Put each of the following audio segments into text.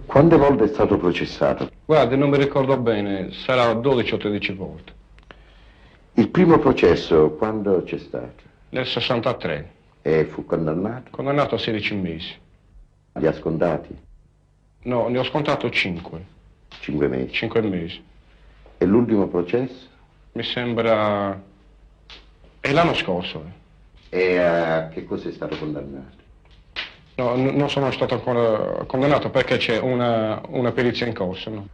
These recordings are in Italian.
Quante volte è stato processato? Guardi, non mi ricordo bene, sarà 12 o 13 volte. Il primo processo quando c'è stato? Nel 63. E fu condannato? Condannato a 16 mesi. Li ha scontati? No, ne ho scontato 5. 5 mesi. 5 mesi. E l'ultimo processo? Mi sembra... è l'anno scorso. E a che cosa è stato condannato? No, non sono stato ancora condannato perché c'è una perizia in corso, no?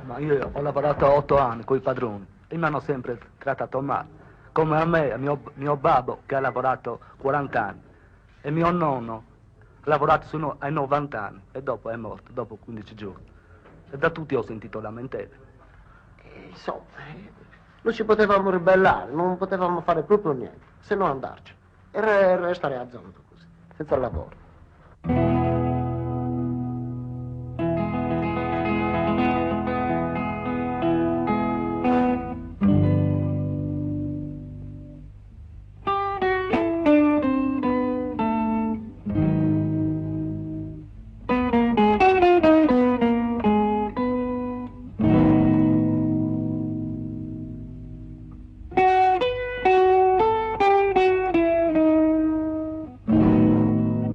Ma io ho lavorato 8 anni con i padroni e mi hanno sempre trattato male. Come a me, a mio babbo che ha lavorato 40 anni e mio nonno ha lavorato sino ai 90 anni e dopo è morto, dopo 15 giorni. E da tutti ho sentito lamentele. Insomma, non ci potevamo ribellare, non potevamo fare proprio niente, se non andarci. E restare a zona così, senza lavoro.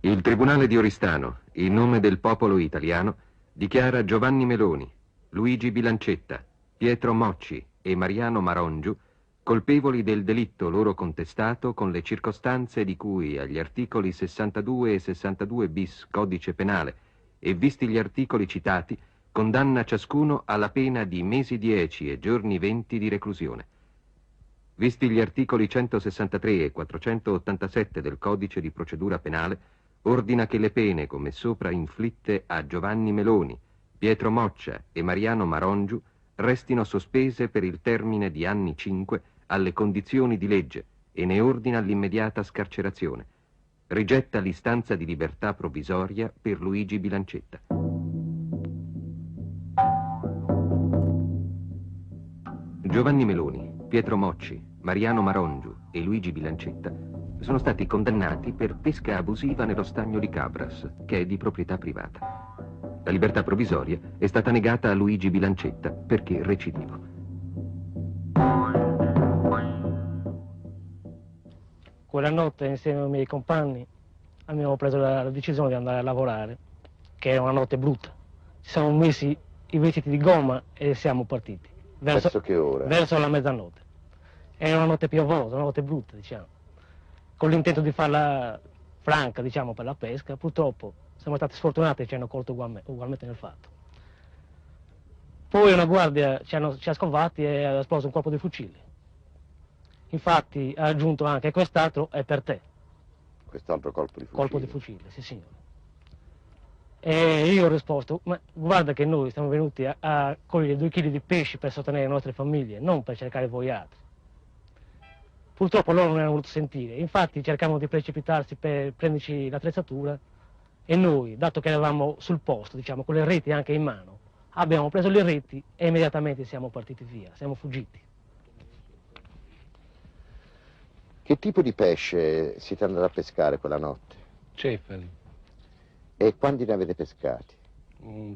Il Tribunale di Oristano, in nome del popolo italiano, dichiara Giovanni Meloni, Luigi Bilancetta, Pietro Mocci e Mariano Marongiu colpevoli del delitto loro contestato con le circostanze di cui agli articoli 62 e 62 bis Codice Penale e visti gli articoli citati, condanna ciascuno alla pena di mesi 10 e giorni 20 di reclusione. Visti gli articoli 163 e 487 del Codice di Procedura Penale, ordina che le pene come sopra inflitte a Giovanni Meloni, Pietro Moccia e Mariano Marongiu restino sospese per il termine di anni 5 alle condizioni di legge e ne ordina l'immediata scarcerazione. Rigetta l'istanza di libertà provvisoria per Luigi Bilancetta. Giovanni Meloni, Pietro Mocci, Mariano Marongiu e Luigi Bilancetta sono stati condannati per pesca abusiva nello stagno di Cabras, che è di proprietà privata. La libertà provvisoria è stata negata a Luigi Bilancetta perché recidivo. Quella notte, insieme ai miei compagni, abbiamo preso la decisione di andare a lavorare, che era una notte brutta. Ci siamo messi i vestiti di gomma e siamo partiti. Verso che ora? Verso la mezzanotte. Era una notte piovosa, una notte brutta, diciamo. Con l'intento di farla franca, diciamo, per la pesca. Purtroppo siamo stati sfortunati e ci hanno colto ugualmente nel fatto. Poi una guardia ci ha scovati e ha esploso un colpo di fucile. Infatti ha aggiunto anche: quest'altro è per te. Quest'altro colpo di fucile? Colpo di fucile, sì signore. E io ho risposto: ma guarda che noi siamo venuti a cogliere 2 chili di pesci per sostenere le nostre famiglie, non per cercare voi altri. Purtroppo loro non hanno voluto sentire, infatti cercavano di precipitarsi per prenderci l'attrezzatura e noi, dato che eravamo sul posto, diciamo, con le reti anche in mano, abbiamo preso le reti e immediatamente siamo partiti via, siamo fuggiti. Che tipo di pesce siete andati a pescare quella notte? Cefali, E quanti ne avete pescati?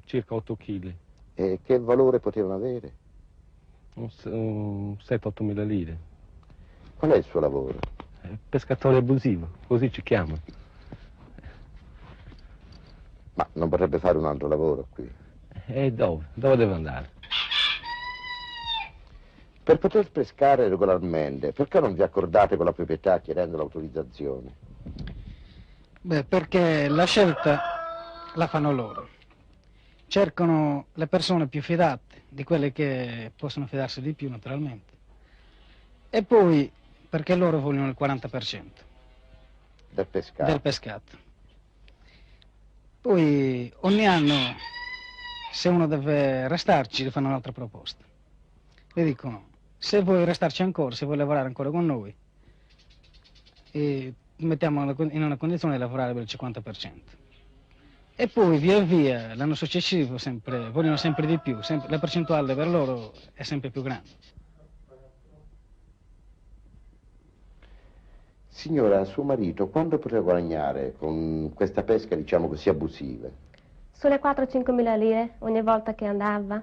circa 8 kg, E che valore potevano avere? 7-8 mila lire. Qual è il suo lavoro? Pescatore abusivo, così ci chiamano. Ma non potrebbe fare un altro lavoro qui? E dove? Dove deve andare? Per poter pescare regolarmente, perché non vi accordate con la proprietà chiedendo l'autorizzazione? Beh, perché la scelta la fanno loro. Cercano le persone più fidate, di quelle che possono fidarsi di più naturalmente. E poi perché loro vogliono il 40% Del pescato? del pescato. Poi ogni anno, se uno deve restarci, gli fanno un'altra proposta. Le dicono: se vuoi restarci ancora, se vuoi lavorare ancora con noi, ti mettiamo in una condizione di lavorare per il 50%. E poi via via, l'anno successivo, vogliono sempre di più, la percentuale per loro è sempre più grande. Signora, suo marito quanto poteva guadagnare con questa pesca, diciamo così, abusiva? Sulle 4-5 mila lire ogni volta che andava.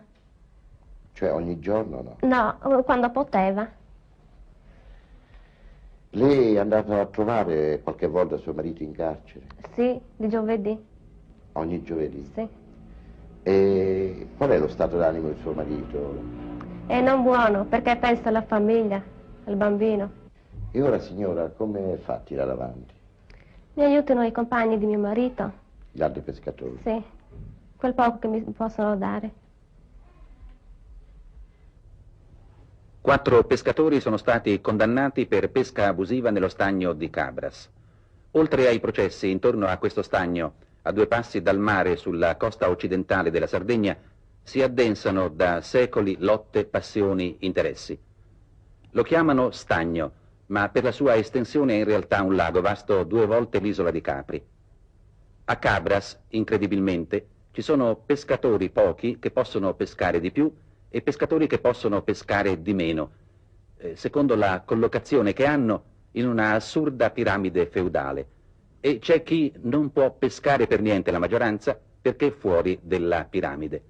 Cioè ogni giorno no? No, quando poteva. Lei è andata a trovare qualche volta suo marito in carcere? Sì, di giovedì. Ogni giovedì? Sì. E qual è lo stato d'animo del suo marito? È non buono, perché pensa alla famiglia, al bambino. E ora, signora, come fa a tirare avanti? Mi aiutano i compagni di mio marito. Gli altri pescatori? Sì, quel poco che mi possono dare. 4 pescatori sono stati condannati per pesca abusiva nello stagno di Cabras. Oltre ai processi intorno a questo stagno, a 2 passi dal mare sulla costa occidentale della Sardegna, si addensano da secoli lotte, passioni, interessi. Lo chiamano stagno, ma per la sua estensione è in realtà un lago vasto 2 volte l'isola di Capri. A Cabras, incredibilmente, ci sono pescatori pochi che possono pescare di più e pescatori che possono pescare di meno, secondo la collocazione che hanno in una assurda piramide feudale. E c'è chi non può pescare per niente, la maggioranza, perché è fuori della piramide.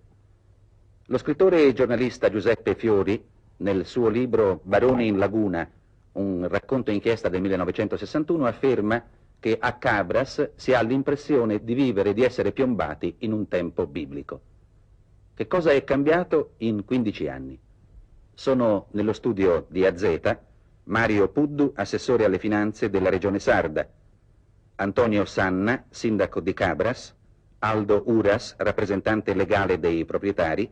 Lo scrittore e giornalista Giuseppe Fiori, nel suo libro Baroni in Laguna, un racconto inchiesta del 1961, afferma che a Cabras si ha l'impressione di vivere e di essere piombati in un tempo biblico. Che cosa è cambiato in 15 anni? Sono nello studio di AZ Mario Puddu, assessore alle finanze della Regione Sarda, Antonio Sanna, sindaco di Cabras, Aldo Uras, rappresentante legale dei proprietari,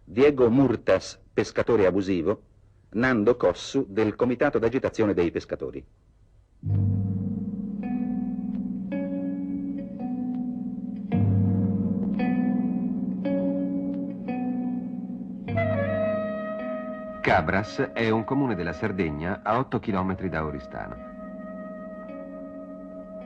Diego Murtas, pescatore abusivo, Nando Cossu, del Comitato d'Agitazione dei Pescatori. Cabras è un comune della Sardegna a 8 km da Oristano.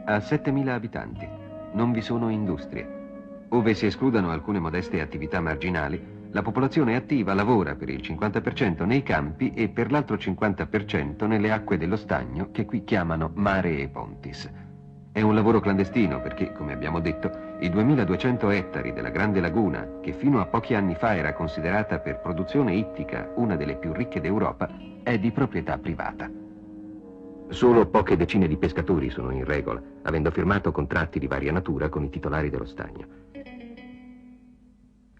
Ha 7.000 abitanti. Non vi sono industrie. Ove si escludano alcune modeste attività marginali, la popolazione attiva lavora per il 50% nei campi e per l'altro 50% nelle acque dello stagno, che qui chiamano mare e pontis. È un lavoro clandestino perché, come abbiamo detto, i 2.200 ettari della Grande Laguna, che fino a pochi anni fa era considerata per produzione ittica una delle più ricche d'Europa, è di proprietà privata. Solo poche decine di pescatori sono in regola, avendo firmato contratti di varia natura con i titolari dello stagno.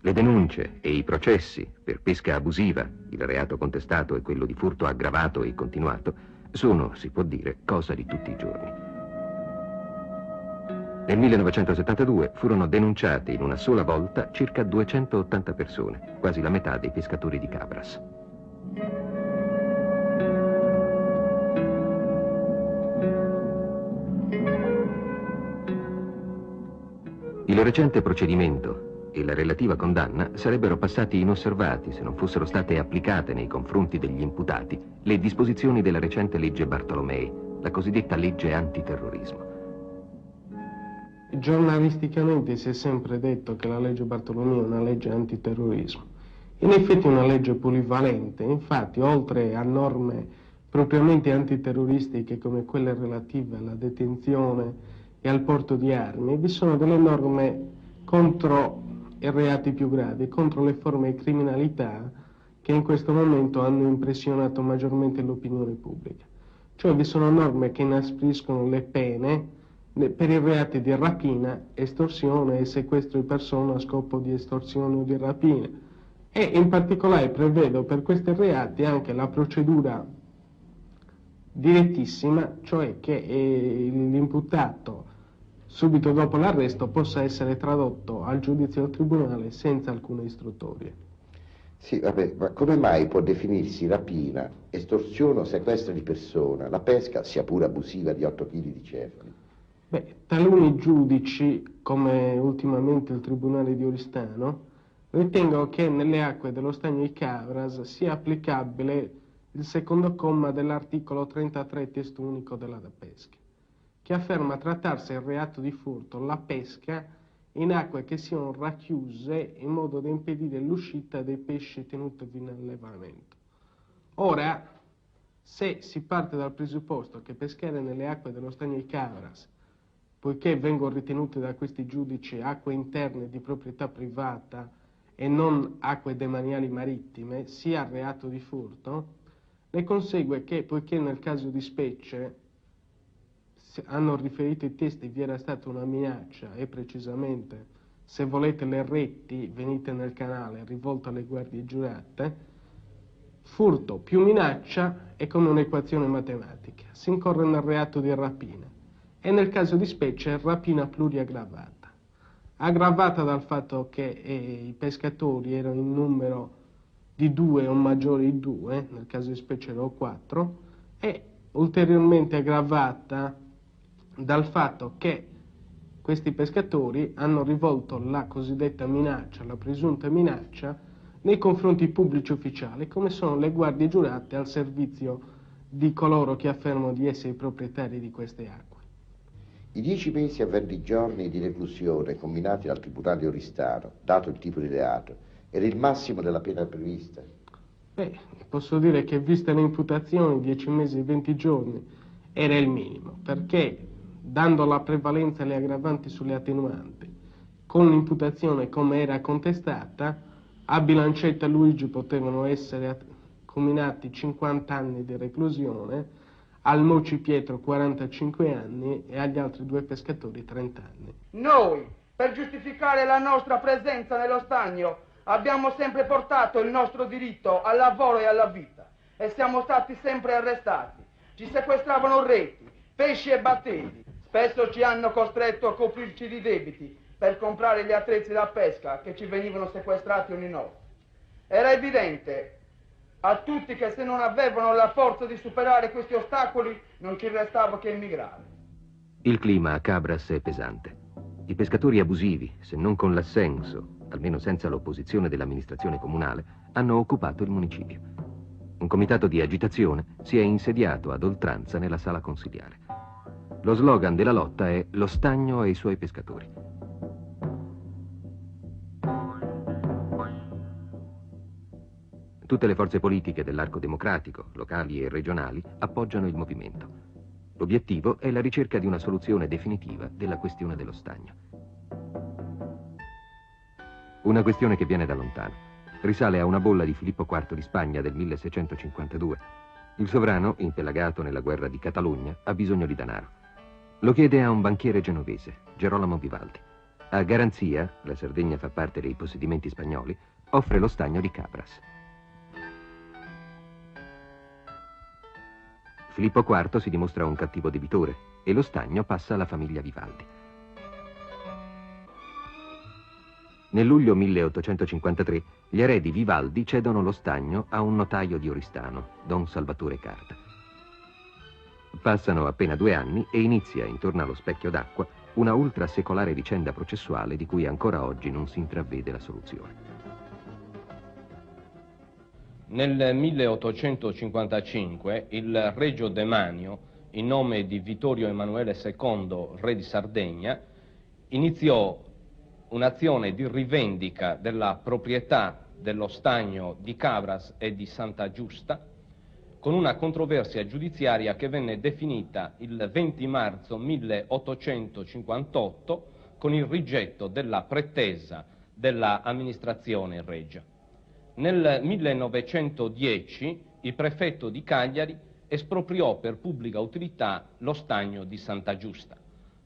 Le denunce e i processi per pesca abusiva, il reato contestato è quello di furto aggravato e continuato, sono, si può dire, cosa di tutti i giorni. Nel 1972 furono denunciate in una sola volta circa 280 persone, quasi la metà dei pescatori di Cabras. Il recente procedimento e la relativa condanna sarebbero passati inosservati se non fossero state applicate nei confronti degli imputati le disposizioni della recente legge Bartolomei, la cosiddetta legge antiterrorismo. Giornalisticamente si è sempre detto che la legge Bartolomei è una legge antiterrorismo. In effetti è una legge polivalente, infatti oltre a norme propriamente antiterroristiche come quelle relative alla detenzione e al porto di armi, vi sono delle norme contro i reati più gravi, contro le forme di criminalità che in questo momento hanno impressionato maggiormente l'opinione pubblica. Cioè vi sono norme che inaspriscono le pene per i reati di rapina, estorsione e sequestro di persona a scopo di estorsione o di rapina. E in particolare prevedo per questi reati anche la procedura direttissima, cioè che l'imputato subito dopo l'arresto possa essere tradotto al giudizio del tribunale senza alcuna istruttoria. Sì, vabbè, ma come mai può definirsi rapina, estorsione o sequestro di persona la pesca, sia pure abusiva, di 8 kg di cefali? Beh, taluni giudici, come ultimamente il Tribunale di Oristano, ritengono che nelle acque dello stagno di Cabras sia applicabile il secondo comma dell'articolo 33 testo unico della pesca, che afferma trattarsi il reato di furto la pesca in acque che siano racchiuse in modo da impedire l'uscita dei pesci tenuti in allevamento. Ora, se si parte dal presupposto che pescare nelle acque dello stagno di Cabras poiché vengono ritenute da questi giudici acque interne di proprietà privata e non acque demaniali marittime, sia reato di furto, ne consegue che, poiché nel caso di specie hanno riferito i testi vi era stata una minaccia, e precisamente, se volete, le reti venite nel canale rivolto alle guardie giurate, furto più minaccia è come un'equazione matematica, si incorre nel reato di rapina, e nel caso di specie rapina pluriaggravata, aggravata dal fatto che i pescatori erano in numero di 2 o maggiori di 2, nel caso di specie erano 4, e ulteriormente aggravata dal fatto che questi pescatori hanno rivolto la cosiddetta minaccia, la presunta minaccia, nei confronti pubblici ufficiali, come sono le guardie giurate al servizio di coloro che affermano di essere i proprietari di queste acque. I 10 mesi a 20 giorni di reclusione combinati dal Tribunale di Oristano, dato il tipo di reato, era il massimo della pena prevista? Beh, posso dire che viste le imputazioni, 10 mesi e 20 giorni era il minimo, perché dando la prevalenza alle aggravanti sulle attenuanti, con l'imputazione come era contestata, a Bilancetta e Luigi potevano essere comminati 50 anni di reclusione, al Moci Pietro 45 anni e agli altri 2 pescatori 30 anni. Noi, per giustificare la nostra presenza nello stagno, abbiamo sempre portato il nostro diritto al lavoro e alla vita e siamo stati sempre arrestati. Ci sequestravano reti, pesci e battelli. Spesso ci hanno costretto a coprirci di debiti per comprare gli attrezzi da pesca che ci venivano sequestrati ogni notte. Era evidente a tutti che se non avevano la forza di superare questi ostacoli non ci restava che emigrare. Il clima a Cabras è pesante. I pescatori abusivi, se non con l'assenso, almeno senza l'opposizione dell'amministrazione comunale, hanno occupato il municipio. Un comitato di agitazione si è insediato ad oltranza nella sala consiliare. Lo slogan della lotta è «Lo stagno e i suoi pescatori». Tutte le forze politiche dell'arco democratico, locali e regionali, appoggiano il movimento. L'obiettivo è la ricerca di una soluzione definitiva della questione dello stagno. Una questione che viene da lontano. Risale a una bolla di Filippo IV di Spagna del 1652. Il sovrano, impelagato nella guerra di Catalogna, ha bisogno di denaro. Lo chiede a un banchiere genovese, Gerolamo Vivaldi. A garanzia, la Sardegna fa parte dei possedimenti spagnoli, offre lo stagno di Cabras. Filippo IV si dimostra un cattivo debitore e lo stagno passa alla famiglia Vivaldi. Nel luglio 1853 gli eredi Vivaldi cedono lo stagno a un notaio di Oristano, Don Salvatore Carta. Passano appena 2 anni e inizia, intorno allo specchio d'acqua, una ultrasecolare vicenda processuale di cui ancora oggi non si intravede la soluzione. Nel 1855 il Regio Demanio, in nome di Vittorio Emanuele II, re di Sardegna, iniziò un'azione di rivendica della proprietà dello stagno di Cabras e di Santa Giusta, con una controversia giudiziaria che venne definita il 20 marzo 1858 con il rigetto della pretesa dell'amministrazione regia. Nel 1910 il prefetto di Cagliari espropriò per pubblica utilità lo stagno di Santa Giusta.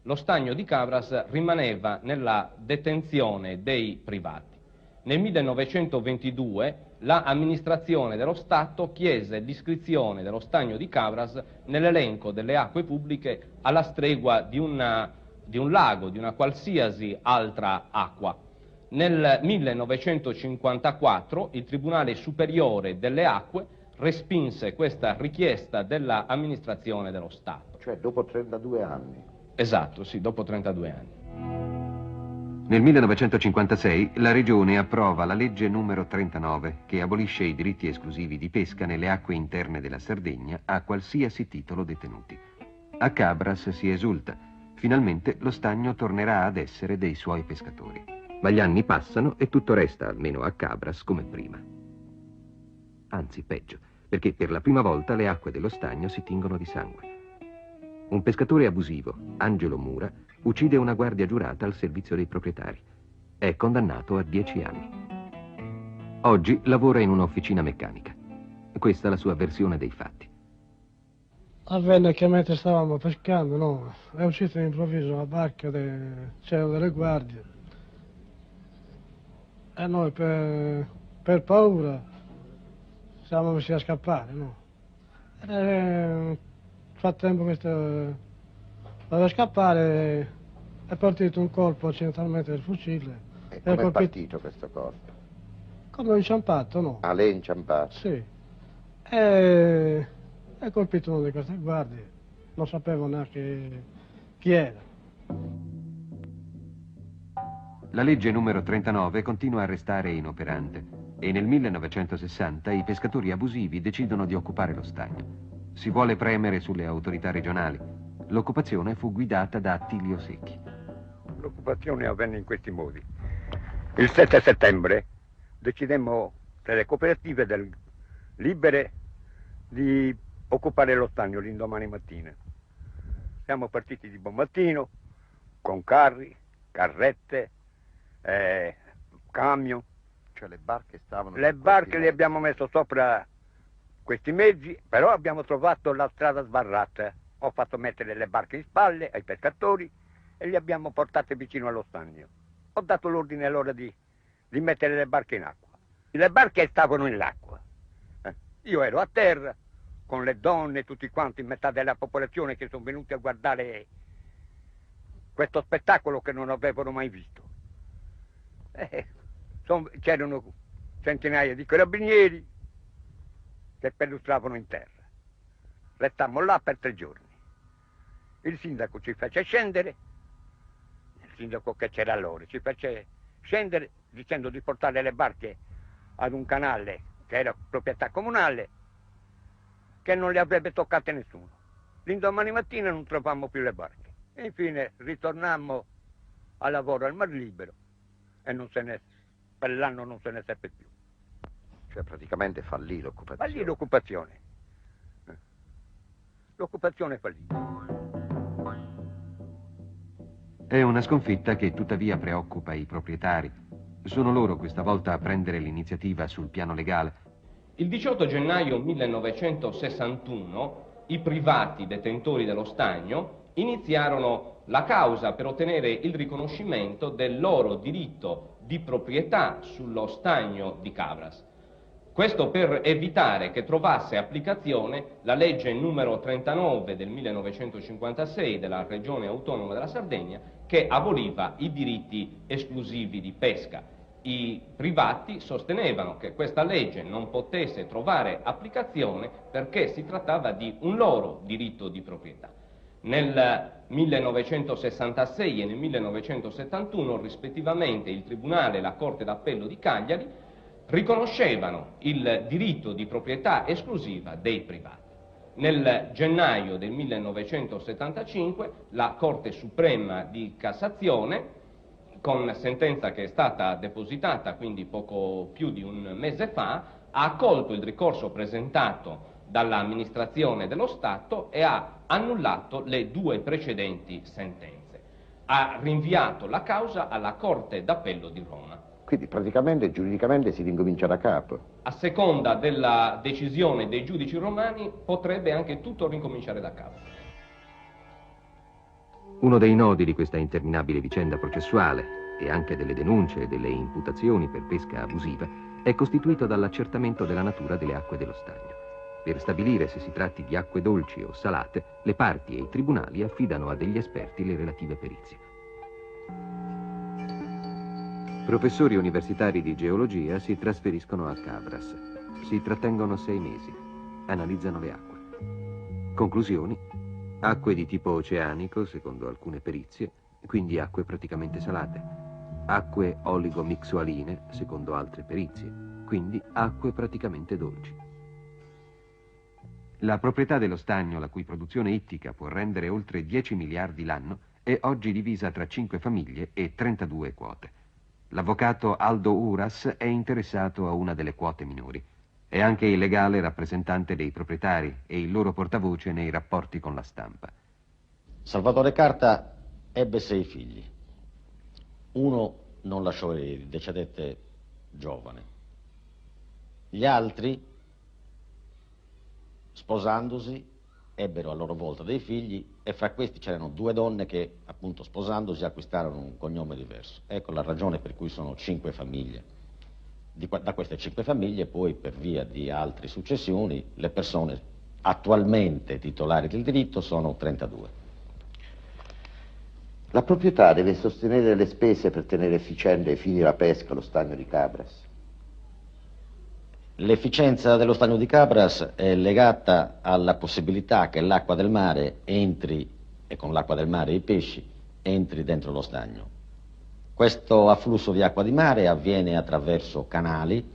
Lo stagno di Cabras rimaneva nella detenzione dei privati. Nel 1922 l'amministrazione dello Stato chiese l'iscrizione dello stagno di Cabras nell'elenco delle acque pubbliche alla stregua di un lago, di una qualsiasi altra acqua. Nel 1954 il Tribunale Superiore delle Acque respinse questa richiesta dell'amministrazione dello Stato. Cioè dopo 32 anni? Esatto, sì, dopo 32 anni. Nel 1956 la Regione approva la legge numero 39 che abolisce i diritti esclusivi di pesca nelle acque interne della Sardegna a qualsiasi titolo detenuti. A Cabras si esulta. Finalmente lo stagno tornerà ad essere dei suoi pescatori. Ma gli anni passano e tutto resta, almeno a Cabras, come prima. Anzi, peggio, perché per la prima volta le acque dello stagno si tingono di sangue. Un pescatore abusivo, Angelo Mura, uccide una guardia giurata al servizio dei proprietari. È condannato a 10 anni. Oggi lavora in un'officina meccanica. Questa è la sua versione dei fatti. Avvenne che mentre stavamo pescando, no, è uscita all'improvviso la barca, c'erano delle guardie. E noi per paura siamo messi a scappare, no. E nel frattempo questo doveva scappare, è partito un colpo accidentalmente del fucile. E come è partito questo colpo? Come inciampato, no? Ah, lei è inciampato? Sì. E è colpito uno di queste guardie, non sapevo neanche chi era. La legge numero 39 continua a restare inoperante e nel 1960 i pescatori abusivi decidono di occupare lo stagno. Si vuole premere sulle autorità regionali. L'occupazione fu guidata da Attilio Secchi. L'occupazione avvenne in questi modi. Il 7 settembre decidemmo delle cooperative libere di occupare lo stagno l'indomani mattina. Siamo partiti di buon mattino con carri, carrette, camion. Cioè le barche stavano... Le barche le abbiamo messo sopra questi mezzi, però abbiamo trovato la strada sbarrata. Ho fatto mettere le barche in spalle ai pescatori e li abbiamo portate vicino allo stagno. Ho dato l'ordine allora di mettere le barche in acqua. Le barche stavano nell'acqua. Io ero a terra con le donne, tutti quanti, metà della popolazione che sono venuti a guardare questo spettacolo che non avevano mai visto. C'erano centinaia di carabinieri che perlustravano in terra. Restammo là per 3 giorni. Il sindaco ci fece scendere, il sindaco che c'era allora, ci fece scendere dicendo di portare le barche ad un canale che era proprietà comunale, che non le avrebbe toccate nessuno. L'indomani mattina non trovammo più le barche. E infine ritornammo al lavoro al Mar Libero e per l'anno non se ne seppe più. Cioè praticamente fallì l'occupazione. Fallì l'occupazione. L'occupazione fallì. È una sconfitta che tuttavia preoccupa i proprietari. Sono loro questa volta a prendere l'iniziativa sul piano legale. Il 18 gennaio 1961 i privati detentori dello stagno iniziarono la causa per ottenere il riconoscimento del loro diritto di proprietà sullo stagno di Cabras. Questo per evitare che trovasse applicazione la legge numero 39 del 1956 della Regione Autonoma della Sardegna, che aboliva i diritti esclusivi di pesca. I privati sostenevano che questa legge non potesse trovare applicazione perché si trattava di un loro diritto di proprietà. Nel 1966 e nel 1971, rispettivamente, il Tribunale e la Corte d'Appello di Cagliari riconoscevano il diritto di proprietà esclusiva dei privati. Nel gennaio del 1975 la Corte Suprema di Cassazione, con sentenza che è stata depositata quindi poco più di un mese fa, ha accolto il ricorso presentato dall'amministrazione dello Stato e ha annullato le 2 precedenti sentenze. Ha rinviato la causa alla Corte d'Appello di Roma. Quindi praticamente giuridicamente si ricomincia da capo. A seconda della decisione dei giudici romani potrebbe anche tutto ricominciare da capo. Uno dei nodi di questa interminabile vicenda processuale e anche delle denunce e delle imputazioni per pesca abusiva è costituito dall'accertamento della natura delle acque dello stagno. Per stabilire se si tratti di acque dolci o salate, le parti e i tribunali affidano a degli esperti le relative perizie. Professori universitari di geologia si trasferiscono a Cabras. Si trattengono 6 mesi. Analizzano le acque. Conclusioni: acque di tipo oceanico, secondo alcune perizie, quindi acque praticamente salate. Acque oligomixoaline, secondo altre perizie, quindi acque praticamente dolci. La proprietà dello stagno, la cui produzione ittica può rendere oltre 10 miliardi l'anno, è oggi divisa tra 5 famiglie e 32 quote. L'avvocato Aldo Uras è interessato a una delle quote minori. È anche il legale rappresentante dei proprietari e il loro portavoce nei rapporti con la stampa. Salvatore Carta Ebbe 6 figli. Uno non lasciò eredi, decedette giovane. Gli altri, sposandosi, ebbero a loro volta dei figli e fra questi c'erano 2 donne che, appunto, sposandosi acquistarono un cognome diverso. Ecco la ragione per cui sono 5 famiglie. Da queste 5 famiglie poi, per via di altre successioni, le persone attualmente titolari del diritto sono 32. La proprietà deve sostenere le spese per tenere efficiente ai fini la pesca allo stagno di Cabras. L'efficienza dello stagno di Cabras è legata alla possibilità che l'acqua del mare entri, e con l'acqua del mare i pesci, entri dentro lo stagno. Questo afflusso di acqua di mare avviene attraverso canali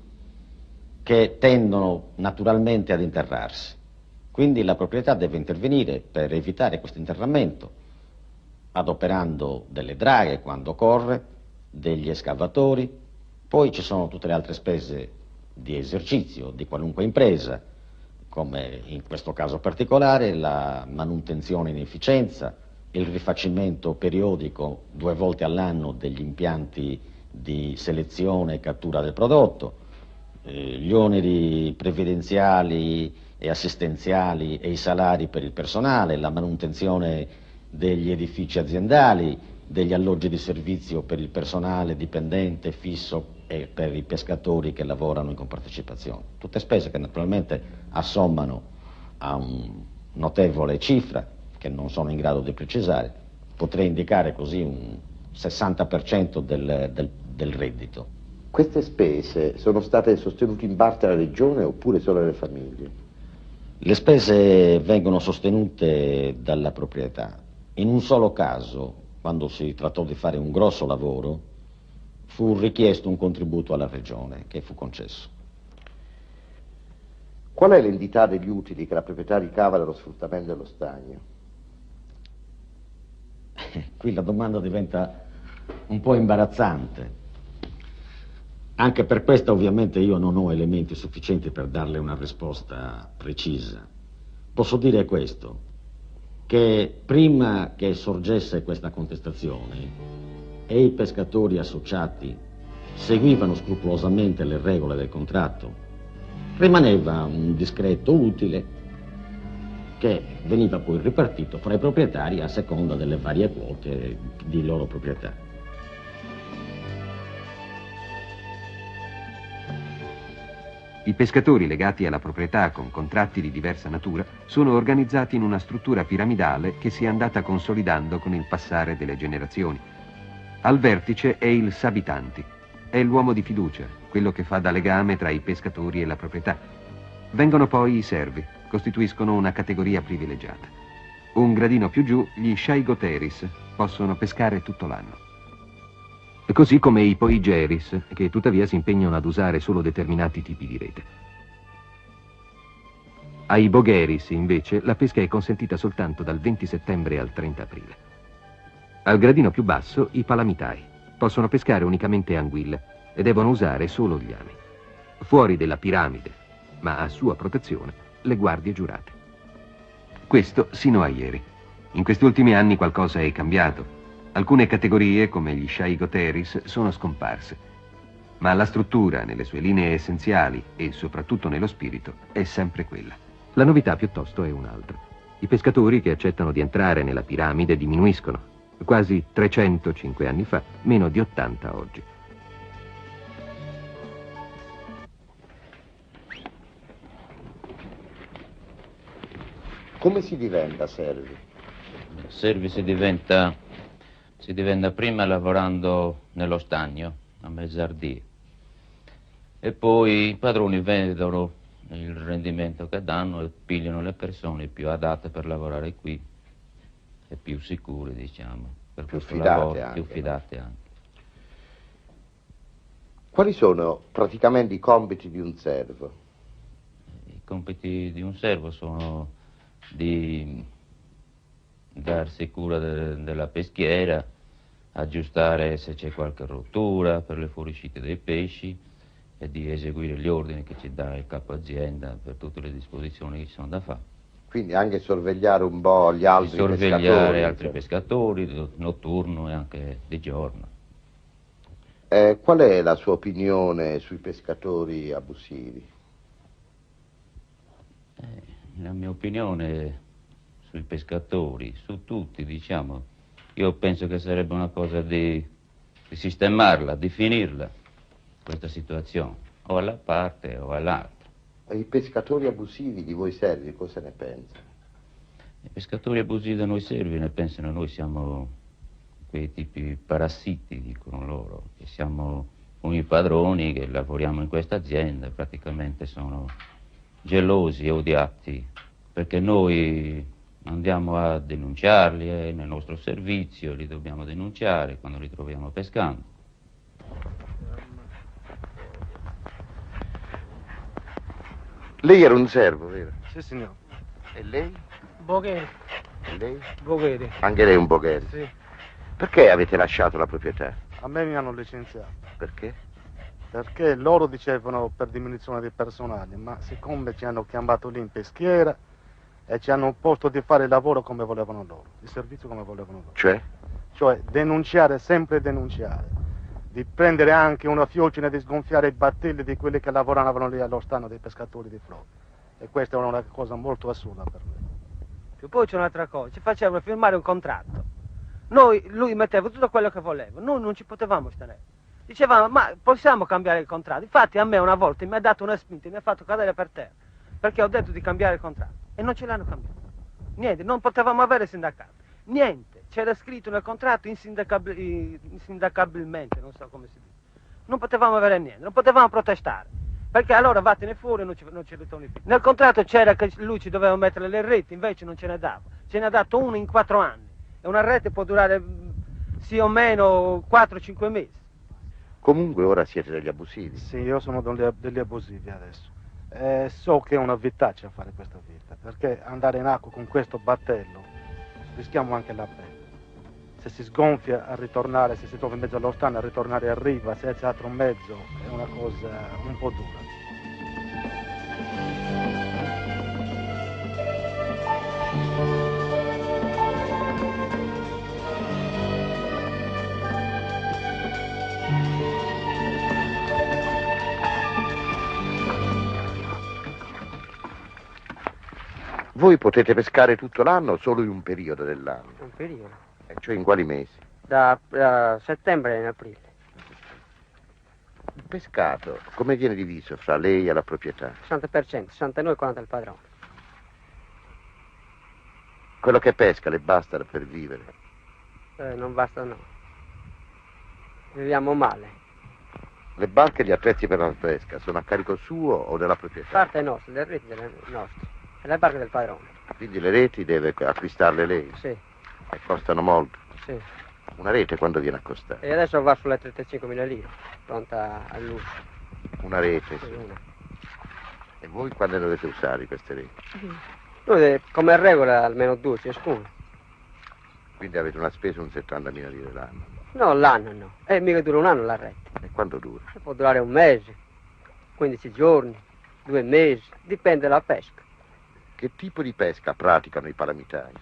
che tendono naturalmente ad interrarsi. Quindi la proprietà deve intervenire per evitare questo interramento, adoperando delle draghe quando occorre, degli escavatori, poi ci sono tutte le altre spese di esercizio di qualunque impresa, come in questo caso particolare la manutenzione in efficienza, il rifacimento periodico 2 volte all'anno degli impianti di selezione e cattura del prodotto, gli oneri previdenziali e assistenziali e i salari per il personale, la manutenzione degli edifici aziendali, degli alloggi di servizio per il personale dipendente, fisso e per i pescatori che lavorano in compartecipazione. Tutte spese che naturalmente assommano a una notevole cifra che non sono in grado di precisare. Potrei indicare così un 60% del reddito. Queste spese sono state sostenute in parte dalla Regione oppure solo dalle famiglie? Le spese vengono sostenute dalla proprietà. In un solo caso, quando si trattò di fare un grosso lavoro, fu richiesto un contributo alla Regione, che fu concesso. Qual è l'entità degli utili che la proprietà ricava dallo sfruttamento dello stagno? Qui la domanda diventa un po' imbarazzante. Anche per questo ovviamente io non ho elementi sufficienti per darle una risposta precisa. Posso dire questo, che prima che sorgesse questa contestazione e i pescatori associati seguivano scrupolosamente le regole del contratto, rimaneva un discreto utile che veniva poi ripartito fra i proprietari a seconda delle varie quote di loro proprietà. I pescatori legati alla proprietà con contratti di diversa natura sono organizzati in una struttura piramidale che si è andata consolidando con il passare delle generazioni. Al vertice è il sabitanti, è l'uomo di fiducia, quello che fa da legame tra i pescatori e la proprietà. Vengono poi i servi, costituiscono una categoria privilegiata. Un gradino più giù gli shaigoteris possono pescare tutto l'anno. Così come i poigeris, che tuttavia si impegnano ad usare solo determinati tipi di rete. Ai bogheris, invece, la pesca è consentita soltanto dal 20 settembre al 30 aprile. Al gradino più basso, i palamitai possono pescare unicamente anguille e devono usare solo gli ami. Fuori della piramide, ma a sua protezione, le guardie giurate. Questo sino a ieri. In questi ultimi anni qualcosa è cambiato. Alcune categorie, come gli shaigoteris, sono scomparse, ma la struttura, nelle sue linee essenziali e soprattutto nello spirito, è sempre quella. La novità piuttosto è un'altra. I pescatori che accettano di entrare nella piramide diminuiscono, quasi 305 anni fa, meno di 80 oggi. Come si diventa servi? Servi si diventa prima lavorando nello stagno, a mezzardì, e poi i padroni vedono il rendimento che danno e pigliano le persone più adatte per lavorare qui e più sicure, diciamo, per più questo fidate lavoro, anche, più fidate anche. Quali sono praticamente i compiti di un servo? I compiti di un servo sono di darsi cura della peschiera, aggiustare se c'è qualche rottura per le fuoriuscite dei pesci e di eseguire gli ordini che ci dà il capo azienda per tutte le disposizioni che ci sono da fare. Quindi anche sorvegliare un po' gli altri sorvegliare pescatori. altri pescatori, notturno e anche di giorno. Qual è la sua opinione sui pescatori abusivi? La mia opinione sui pescatori, su tutti, diciamo, io penso che sarebbe una cosa di sistemarla, di finirla, questa situazione, o alla parte o all'altra. I pescatori abusivi di voi servi cosa ne pensa? I pescatori abusivi da noi servi ne pensano, noi siamo quei tipi parassiti, dicono loro, che siamo come i padroni che lavoriamo in questa azienda, praticamente sono gelosi e odiati, perché noi andiamo a denunciarli nel nostro servizio, li dobbiamo denunciare quando li troviamo pescando. Lei era un servo, vero? Sì, signor. E lei? Bogheri. E lei? Bogheri. Anche lei è un bogheri? Sì. Perché avete lasciato la proprietà? A me mi hanno licenziato. Perché? Perché loro dicevano per diminuzione di personale, ma siccome ci hanno chiamato lì in peschiera e ci hanno posto di fare il lavoro come volevano loro, il servizio come volevano loro. Cioè? Cioè denunciare, sempre denunciare, di prendere anche una fiocina, di sgonfiare i battelli di quelli che lavoravano lì allo stano dei pescatori di Floro. E questa era una cosa molto assurda per me. E poi c'è un'altra cosa, ci facevano firmare un contratto. Lui metteva tutto quello che voleva, noi non ci potevamo stenere. Dicevamo, ma possiamo cambiare il contratto? Infatti a me una volta mi ha dato una spinta e mi ha fatto cadere per terra, perché ho detto di cambiare il contratto e non ce l'hanno cambiato. Niente, non potevamo avere sindacato, niente, c'era scritto nel contratto insindacabilmente, non so come si dice. Non potevamo avere niente, non potevamo protestare, perché allora vattene fuori e non ci ritorni più. Nel contratto c'era che lui ci doveva mettere le reti, invece non ce ne dava, ce ne ha dato uno in 4 anni e una rete può durare sì o meno 4-5 mesi. Comunque ora siete degli abusivi. Sì, io sono degli abusivi adesso. So che è una vitaccia fare questa vita, perché andare in acqua con questo battello rischiamo anche la pelle. Se si sgonfia a ritornare, se si trova in mezzo allo stano a ritornare a riva senza altro mezzo, è una cosa un po' dura. Voi potete pescare tutto l'anno o solo in un periodo dell'anno? Un periodo. Cioè in quali mesi? Da settembre in aprile. Il pescato come viene diviso fra lei e la proprietà? 60%, 69 e 40 il padrone. Quello che pesca le basta per vivere? Non basta no. Viviamo male. Le barche e gli attrezzi per la pesca sono a carico suo o della proprietà? Parte nostra, le reti delle nostre. E le barche del padrone. Quindi le reti deve acquistarle lei? Sì. E costano molto? Sì. Una rete quando viene accostata? E adesso va sulle 35.000 lire, pronta all'uso. Una rete, sì. Una. E voi quando dovete usare queste reti? Noi come regola almeno 2 ciascuno. Quindi avete una spesa un 70.000 lire l'anno? No, l'anno no. Mica dura un anno la rete. E quanto dura? Può durare un mese, 15 giorni, 2 mesi, dipende dalla pesca. Che tipo di pesca praticano i palamitai?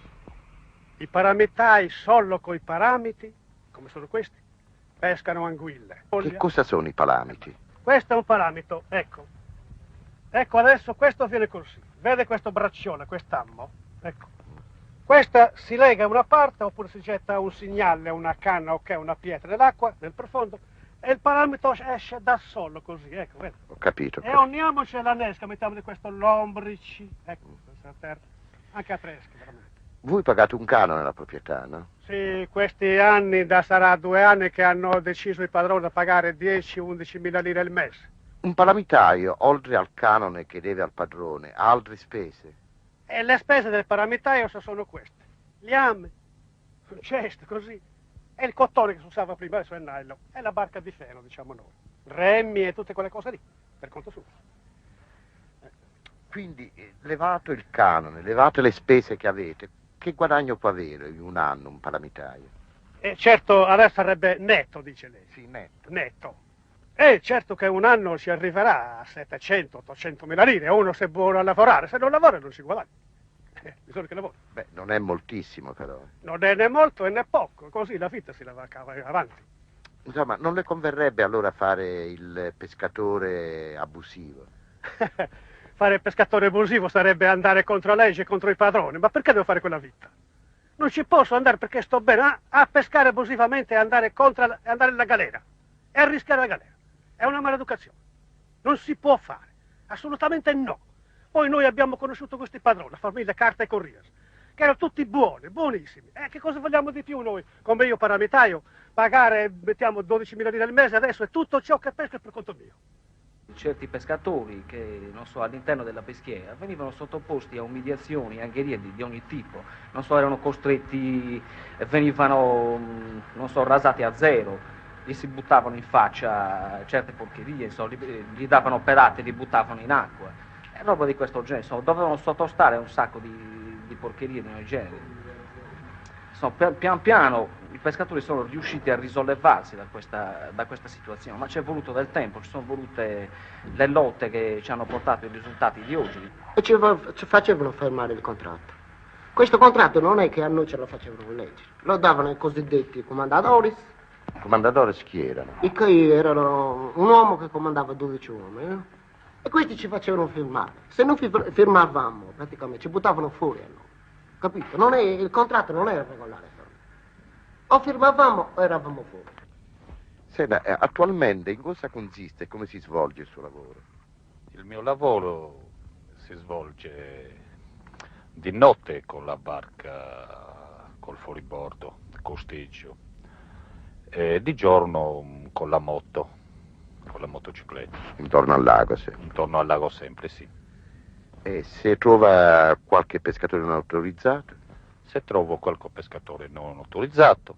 I paramitai solo coi paramiti, come sono questi, pescano anguille. Che cosa sono i palamiti? Questo è un paramito, ecco. Ecco adesso questo viene così. Vede questo braccione, quest'ammo? Ecco. Questa si lega a una parte oppure si getta un segnale, una canna o una pietra nell'acqua, nel profondo, e il paramito esce da solo così, ecco, vedi? Ho capito. E uniamoci la nesca, mettiamo di questo lombrici, ecco, questa terra, anche a treschi, veramente. Voi pagate un canone alla proprietà, no? Sì, questi anni, sarà 2 anni che hanno deciso i padroni a pagare 10-11.000 lire al mese. Un palamitaio, oltre al canone che deve al padrone, ha altre spese? E le spese del paramitaio sono queste. Liame, un cesto, così. E il cotone che si usava prima, adesso è il nylon. E la barca di feno, diciamo noi. Remi e tutte quelle cose lì, per conto suo. Quindi, levato il canone, levate le spese che avete, che guadagno può avere in un anno un palamitaio? Certo, adesso sarebbe netto, dice lei. Sì, netto. Netto. Certo che un anno si arriverà a 700-800.000 lire, uno se è buono a lavorare, se non lavora non si guadagna. bisogna che lavori. Beh, non è moltissimo però. Non è né molto e né poco, così la vita si la va avanti. Insomma, non le converrebbe allora fare il pescatore abusivo? Fare il pescatore abusivo sarebbe andare contro la legge e contro i padroni, ma perché devo fare quella vita? Non ci posso andare perché sto bene a pescare abusivamente e andare nella galera e a rischiare la galera. È una maleducazione. Non si può fare, assolutamente no. Poi noi abbiamo conosciuto questi padroni, la famiglia Carta e Corrias, che erano tutti buoni, buonissimi. Che cosa vogliamo di più noi? Come io paramitaio, pagare, mettiamo 12.000 lire al mese, adesso è tutto ciò che pesco è per conto mio. Certi pescatori che, non so, all'interno della peschiera venivano sottoposti a umiliazioni, angherie di ogni tipo, non so, erano costretti, venivano, non so, rasati a zero, gli si buttavano in faccia certe porcherie, insomma, gli davano pedate, li buttavano in acqua, e roba di questo genere, insomma, dovevano sottostare a un sacco di porcherie di ogni genere. Insomma, pian piano i pescatori sono riusciti a risollevarsi da questa situazione, ma c'è voluto del tempo, ci sono volute le lotte che ci hanno portato i risultati di oggi. E ci facevano fermare il contratto. Questo contratto non è che a noi ce lo facevano leggere, lo davano ai cosiddetti comandadoris. Comandadoris chi erano? I che erano un uomo che comandava 12 uomini, e questi ci facevano firmare. Se non firmavamo, praticamente ci buttavano fuori a noi, capito? Il contratto non era regolare. O firmavamo o eravamo fuori. Senta, attualmente in cosa consiste e come si svolge il suo lavoro? Il mio lavoro si svolge di notte con la barca, col fuoribordo, costeggio, e di giorno con la motocicletta. Intorno al lago, sì. Intorno al lago sempre, sì. E se trova qualche pescatore non autorizzato? Se trovo qualche pescatore non autorizzato,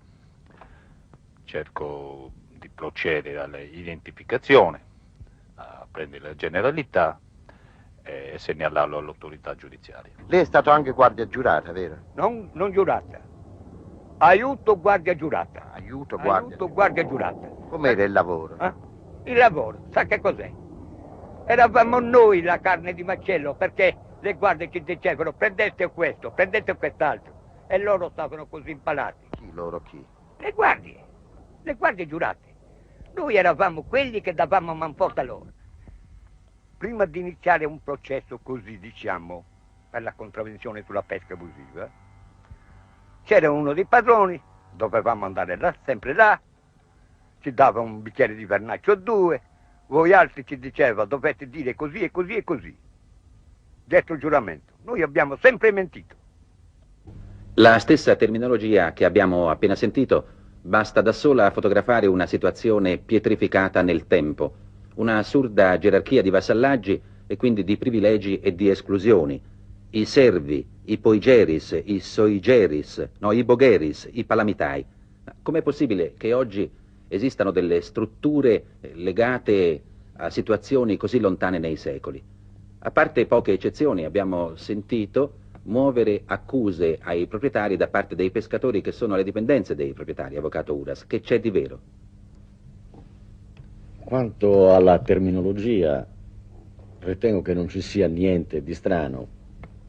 cerco di procedere all'identificazione, a prendere la generalità e segnalarlo all'autorità giudiziaria. Lei è stato anche guardia giurata, vero? Non giurata. Aiuto guardia giurata. Aiuto guardia giurata. Com'era il lavoro? Il lavoro, sa che cos'è? Eravamo noi la carne di macello, perché le guardie ci dicevano prendete questo, prendete quest'altro. E loro stavano così impalati. Chi? Loro chi? Le guardie giurate. Noi eravamo quelli che davamo manforte a loro. Prima di iniziare un processo così, diciamo, per la contravvenzione sulla pesca abusiva, c'era uno dei padroni, dovevamo andare là, sempre là, ci dava un bicchiere di vernaccio o due, voi altri ci diceva dovete dire così e così e così. Dietro il giuramento. Noi abbiamo sempre mentito. La stessa terminologia che abbiamo appena sentito basta da sola a fotografare una situazione pietrificata nel tempo, una assurda gerarchia di vassallaggi e quindi di privilegi e di esclusioni. I servi, i poigeris, i soigeris, no, i bogheris, i palamitai. Com'è possibile che oggi esistano delle strutture legate a situazioni così lontane nei secoli? A parte poche eccezioni, abbiamo sentito muovere accuse ai proprietari da parte dei pescatori che sono alle dipendenze dei proprietari, avvocato Uras. Che c'è di vero? Quanto alla terminologia, ritengo che non ci sia niente di strano,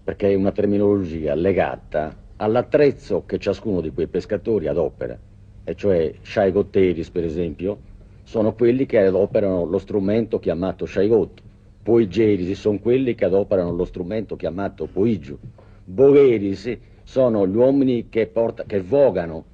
perché è una terminologia legata all'attrezzo che ciascuno di quei pescatori adopera, e cioè sciaigotteris, per esempio, sono quelli che adoperano lo strumento chiamato sciaigotto, poigeris sono quelli che adoperano lo strumento chiamato poigio, bogheris sono gli uomini che vogano,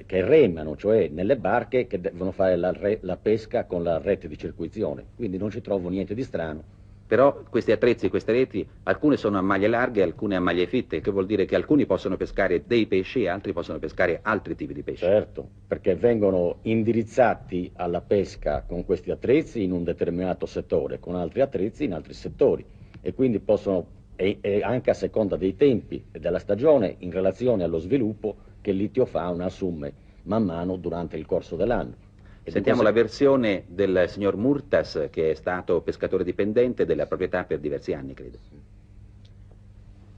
che remano, cioè nelle barche che devono fare la pesca con la rete di circuizione, quindi non ci trovo niente di strano. Però questi attrezzi, queste reti, alcune sono a maglie larghe, alcune a maglie fitte, che vuol dire che alcuni possono pescare dei pesci e altri possono pescare altri tipi di pesci. Certo, perché vengono indirizzati alla pesca con questi attrezzi in un determinato settore, con altri attrezzi in altri settori, e quindi possono, e anche a seconda dei tempi e della stagione, in relazione allo sviluppo che l'itiofauna assume man mano durante il corso dell'anno. Sentiamo la versione del signor Murtas, che è stato pescatore dipendente della proprietà per diversi anni, credo.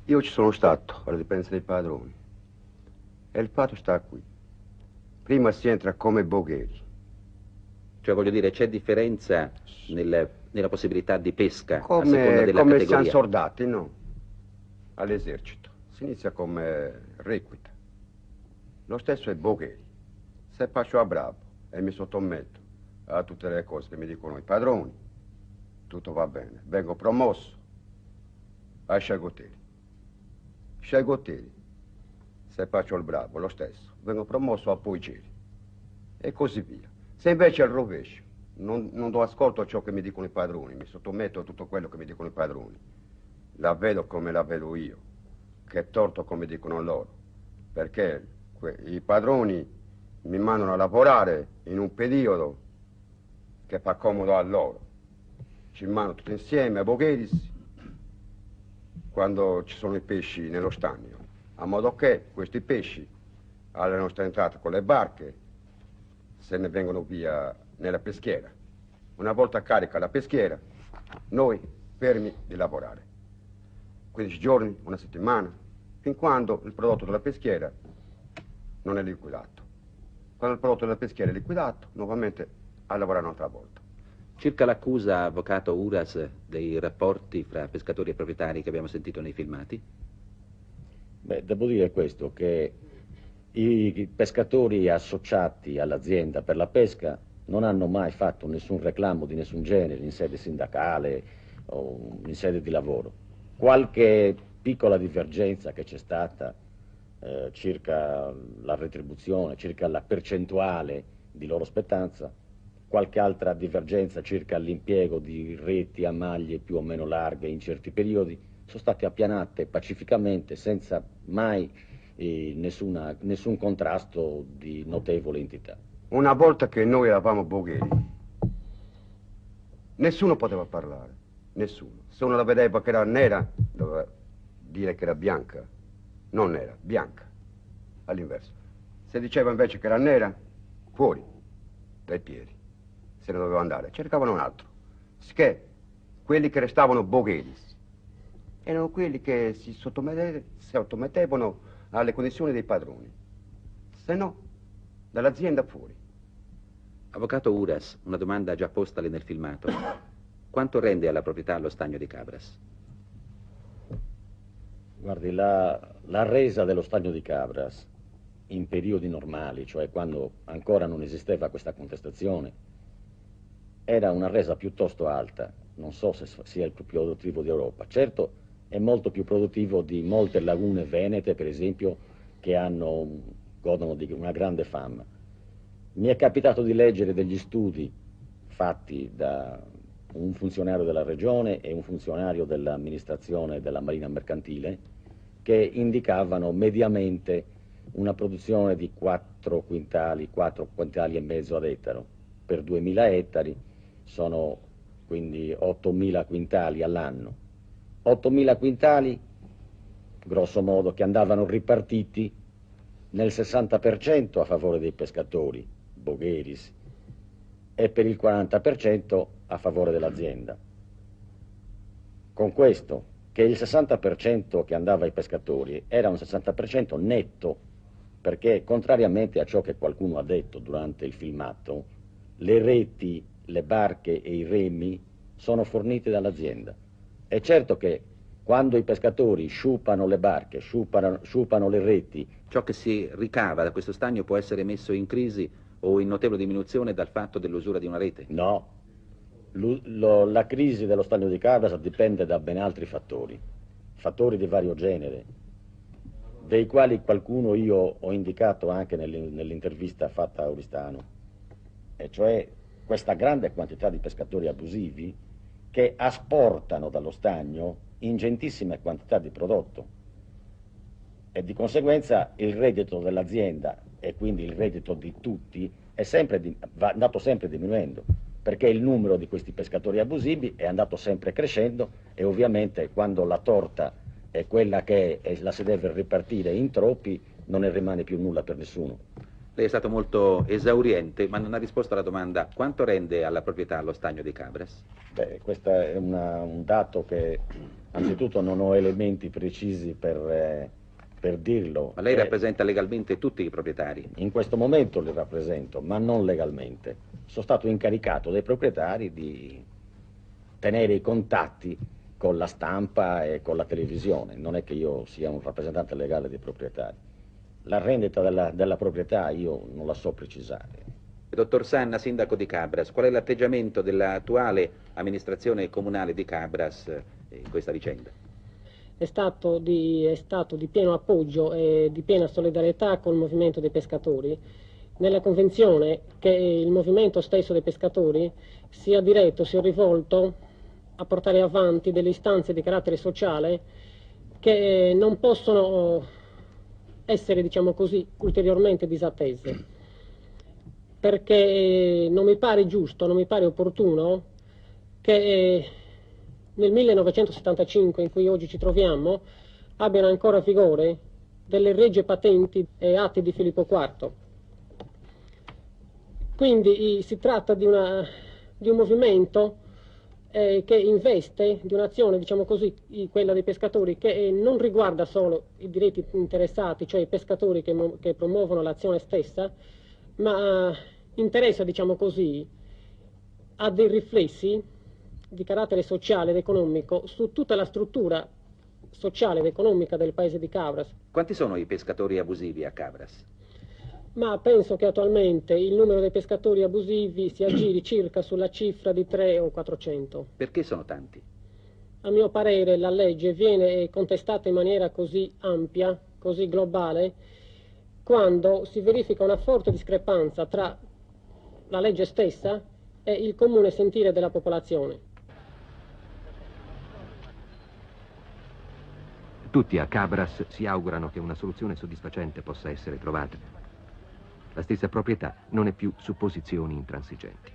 Io ci sono stato alla dipendenza dei padroni e il fatto sta qui. Prima si entra come bogheri. Cioè, voglio dire, c'è differenza nella possibilità di pesca a seconda della come categoria? siamo soldati, no? all'esercito. Si inizia come recluta. Lo stesso è Bogheri. Se faccio a bravo e mi sottometto a tutte le cose che mi dicono i padroni, tutto va bene. Vengo promosso a Sciagoteri. Sciagoteri, se faccio il bravo, lo stesso. Vengo promosso a Poigeri. E così via. Se invece al rovescio non do ascolto a ciò che mi dicono i padroni, mi sottometto a tutto quello che mi dicono i padroni, la vedo come la vedo io, che è torto come dicono loro, perché i padroni mi mandano a lavorare in un periodo che fa comodo a loro. Ci mandano tutti insieme a Bogheris quando ci sono i pesci nello stagno, a modo che questi pesci alla nostra entrata con le barche se ne vengono via nella peschiera. Una volta carica la peschiera, noi fermi di lavorare. 15 giorni, una settimana, fin quando il prodotto della peschiera non è liquidato. Quando il prodotto della peschiera è liquidato, nuovamente a lavorare un'altra volta. Circa l'accusa, avvocato Uras, dei rapporti fra pescatori e proprietari che abbiamo sentito nei filmati? Beh, devo dire questo, che i pescatori associati all'azienda per la pesca non hanno mai fatto nessun reclamo di nessun genere in sede sindacale o in sede di lavoro. Qualche piccola divergenza che c'è stata circa la retribuzione, circa la percentuale di loro spettanza, qualche altra divergenza circa l'impiego di reti a maglie più o meno larghe in certi periodi, sono state appianate pacificamente senza mai nessun contrasto di notevole entità. Una volta che noi eravamo Bogheri, nessuno poteva parlare, nessuno. Se uno la vedeva che era nera, doveva dire che era bianca. Non nera, bianca, all'inverso. Se diceva invece che era nera, fuori dai piedi, se ne doveva andare. Cercavano un altro. Sché quelli che restavano Bogheris erano quelli che si sottomettevano alle condizioni dei padroni. Se no, dall'azienda fuori. Avvocato Uras, una domanda già postale nel filmato. Quanto rende alla proprietà lo stagno di Cabras? Guardi, la resa dello stagno di Cabras in periodi normali, cioè quando ancora non esisteva questa contestazione, era una resa piuttosto alta. Non so se sia il più produttivo d'Europa. Certo, è molto più produttivo di molte lagune venete, per esempio, che godono di una grande fama. Mi è capitato di leggere degli studi fatti da un funzionario della regione e un funzionario dell'amministrazione della Marina Mercantile che indicavano mediamente una produzione di 4 quintali e mezzo ad ettaro. Per 2000 ettari sono quindi 8.000 quintali all'anno. 8.000 quintali, grosso modo, che andavano ripartiti nel 60% a favore dei pescatori, Bogheris, e per il 40% a favore dell'azienda. Con questo, che il 60% che andava ai pescatori era un 60% netto, perché contrariamente a ciò che qualcuno ha detto durante il filmato, le reti, le barche e i remi sono forniti dall'azienda. È certo che quando i pescatori sciupano le barche, sciupano le reti... Ciò che si ricava da questo stagno può essere messo in crisi o in notevole diminuzione dal fatto dell'usura di una rete? No. La crisi dello stagno di Cabras dipende da ben altri fattori di vario genere, dei quali qualcuno io ho indicato anche nell'intervista fatta a Oristano, e cioè questa grande quantità di pescatori abusivi che asportano dallo stagno ingentissime quantità di prodotto e di conseguenza il reddito dell'azienda e quindi il reddito di tutti è andato sempre diminuendo, perché il numero di questi pescatori abusivi è andato sempre crescendo e ovviamente quando la torta è quella che è, la si deve ripartire in troppi, non ne rimane più nulla per nessuno. Lei è stato molto esauriente, ma non ha risposto alla domanda: quanto rende alla proprietà lo stagno di Cabras? Beh, questo è un dato che anzitutto non ho elementi precisi per dirlo. Ma lei rappresenta legalmente tutti i proprietari? In questo momento li rappresento, ma non legalmente. Sono stato incaricato dai proprietari di tenere i contatti con la stampa e con la televisione. Non è che io sia un rappresentante legale dei proprietari. La rendita della proprietà io non la so precisare. Dottor Sanna, sindaco di Cabras, qual è l'atteggiamento dell'attuale amministrazione comunale di Cabras in questa vicenda? È stato di pieno appoggio e di piena solidarietà col movimento dei pescatori, nella convinzione che il movimento stesso dei pescatori sia rivolto a portare avanti delle istanze di carattere sociale che non possono essere, diciamo così, ulteriormente disattese. Perché non mi pare giusto, non mi pare opportuno che nel 1975, in cui oggi ci troviamo, abbiano ancora vigore delle regie patenti e atti di Filippo IV. Quindi si tratta di un movimento che investe di un'azione, diciamo così, quella dei pescatori, che non riguarda solo i diretti interessati, cioè i pescatori che promuovono l'azione stessa, ma interessa, diciamo così, a dei riflessi di carattere sociale ed economico su tutta la struttura sociale ed economica del paese di Cabras. Quanti sono i pescatori abusivi a Cabras? Ma penso che attualmente il numero dei pescatori abusivi si aggiri circa sulla cifra di 300 o 400. Perché sono tanti? A mio parere la legge viene contestata in maniera così ampia, così globale, quando si verifica una forte discrepanza tra la legge stessa e il comune sentire della popolazione. Tutti a Cabras si augurano che una soluzione soddisfacente possa essere trovata. La stessa proprietà non è più su posizioni intransigenti.